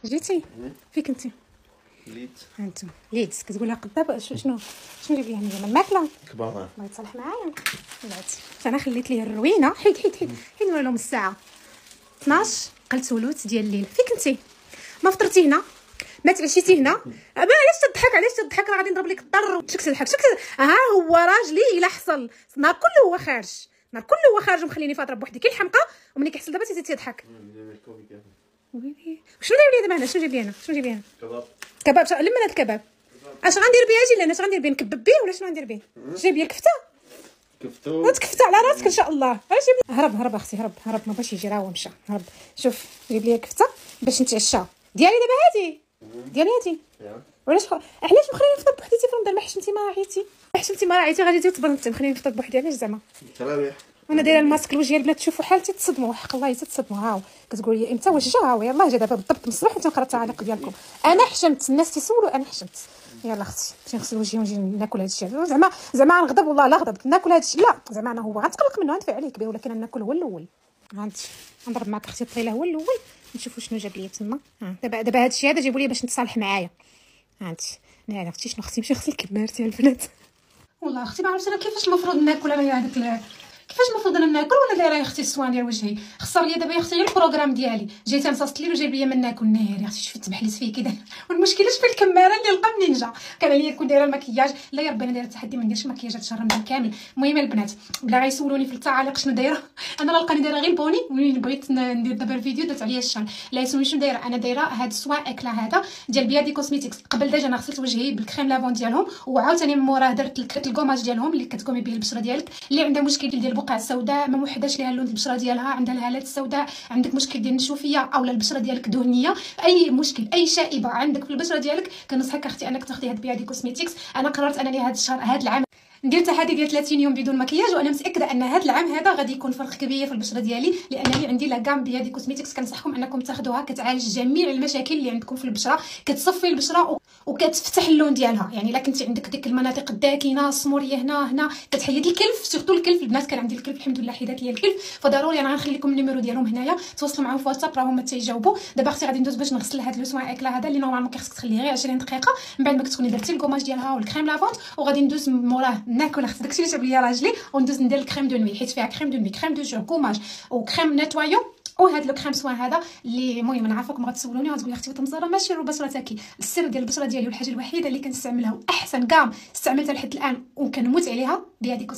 جيتي فين كنتي؟ ليت انتم ليت كتقول لها قدام شنو جايب لي هنا الماكله كبار الله يتصالح معايا. بلاتي انا خليت ليه الروينه حيد نوري لهم الساعه 12 قلت ولوت ديال الليل. فين كنتي؟ ما فطرتي هنا ما تعشيتي هنا. علاش تضحك راه غادي نضرب لك الضر. شك تضحك ها هو راجلي الا حصل نهار كله هو خارج ومخليني فاطره بوحدي كي الحمقى وملي كيحصل دابا تيضحك. ويلي شنو داير لي دابا هنا؟ شنو جايب لي هنا؟ كباب لما هذا الكباب اش غندير به؟ اجي لهنا اش غندير به؟ نكبب به ولا شنو غندير به؟ جايب لي الكفته وتكفته على راسك ان شاء الله. هرب اختي هرب ما باش يجي راه هو مشى. هرب شوف جايب لي كفته باش نتعشى ديالي دابا هادي علاش مخليني نفطر بوحدي تيفرم ما حشمتي ما راعيتي غادي تبرمتي مخليني نفطر بوحدي علاش زعما؟ وانا دايره الماسك لوجهي البنات تشوفوا حالتي تصدموا حق الله تصدموا. هاو كتقول لي امتى واش جا؟ هاو يلاه جا دابا بالضبط من الصباح حتى نقرا التعاليق ديالكم. انا حشمت الناس تيسولوا انا حشمت. يلا اختي نمشي نغسل وجهي ونجي ناكل هذا الشيء. زعما نغضب والله لا غضبت ناكل هذا الشيء لا زعما انا هو غنتقلق منه غندفع عليك به ولكن انا ناكل هو الاول. هانتي نضرب معك اختي الطيله هو الاول نشوفوا شنو جاب لي تما. دابا هذا الشيء هذا جيبوا لي باش نتصالح معايا. هانتي انا اختي شنو اختي نمشي نغسل كمارتي البنات. والله اختي ما عرفتش انا كيفاش المفروض ناكل انا هذاك كيفاش المفروض انا ناكل ولا دايره يا اختي السوان ديال وجهي خسر ليا دابا يا اختي غير البروغرام ديالي جيت نصاصت الليل وجايب ليا من ناكل ناري. اختي شفت تبحلس فيه كذا والمشكله في الكماره اللي لقى منين جا كان عليا كون دايره المكياج. لا يا ربي انا دايره التحدي ما نديرش مكياجات شهر رمضان كامل. المهم البنات بلا غيسولوني في التعاليق شنو دايره انا لقاني دايره غير بوني وين بغيت ندير دابا الفيديو درت عليا الشال. لا يسولوني شنو دايره انا دايره هاد السوا اكلا هذا ديال بيادي كوزميتيكس. قبل ديجا انا غسلت وجهي بالكريم لافون ديالهم وعاوتاني من موراه درت الكوماج ديالهم اللي كتقومي به البشره ديالك اللي عندها مشكل ديال البقع السوداء ما وحداش ليها اللون البشره ديالها عندها الهالات السوداء عندك مشكل ديال النشوفيه اولا البشره ديالك دهنيه اي مشكل اي شائبه عندك في البشره ديالك كنصحك اختي انك تاخدي هاد بيادي كوزميتيكس. انا قررت انني هاد الشهر هاد العام ندير تحدي ديال 30 يوم بدون مكياج وانا متاكده ان هذا العام هذا غادي يكون فرق كبير في البشره ديالي لانني عندي لا كام بيادي كوزميتيكس. كنصحكم انكم تاخذوها كتعالج جميع المشاكل اللي عندكم في البشره كتصفي البشره وكتفتح اللون ديالها. يعني الا كنتي عندك ديك المناطق الداكنه السموريه هنا كتحيد الكلف سورتو الكلف. البنات كان عندي الكلف الحمد لله حيدات لي الكلف فضروري انا غنخلي لكم النيميرو ديالهم هنايا تواصلوا معاهم في واتساب راه هما تيجاوبوا. دابا اختي غادي ندوز باش نغسل هذا لو سوان اكلا هذا اللي نورمالمون كيخصك تخليه غير 20 دقيقه من بعد ما كتكوني درتي الكوماج ديالها والكريم لافونت وغادي ندوز موراه ناكل اختي داكشي اللي جاب ليا راجلي وندوز ندير الكريم دو نوي حيت فيها كريم دو نوي كريم دو جور كوماج وكريم نيتوايو وهذا لو كريم سوان هذا اللي المهم انا عارفاكم غتسولوني غتقولي اختي وتمزره ماشي بشرتك. السر ديال البشره ديالي والحاجه الوحيده اللي كنستعملها واحسن كاع استعملتها لحد الان وكنموت عليها ديال هذيك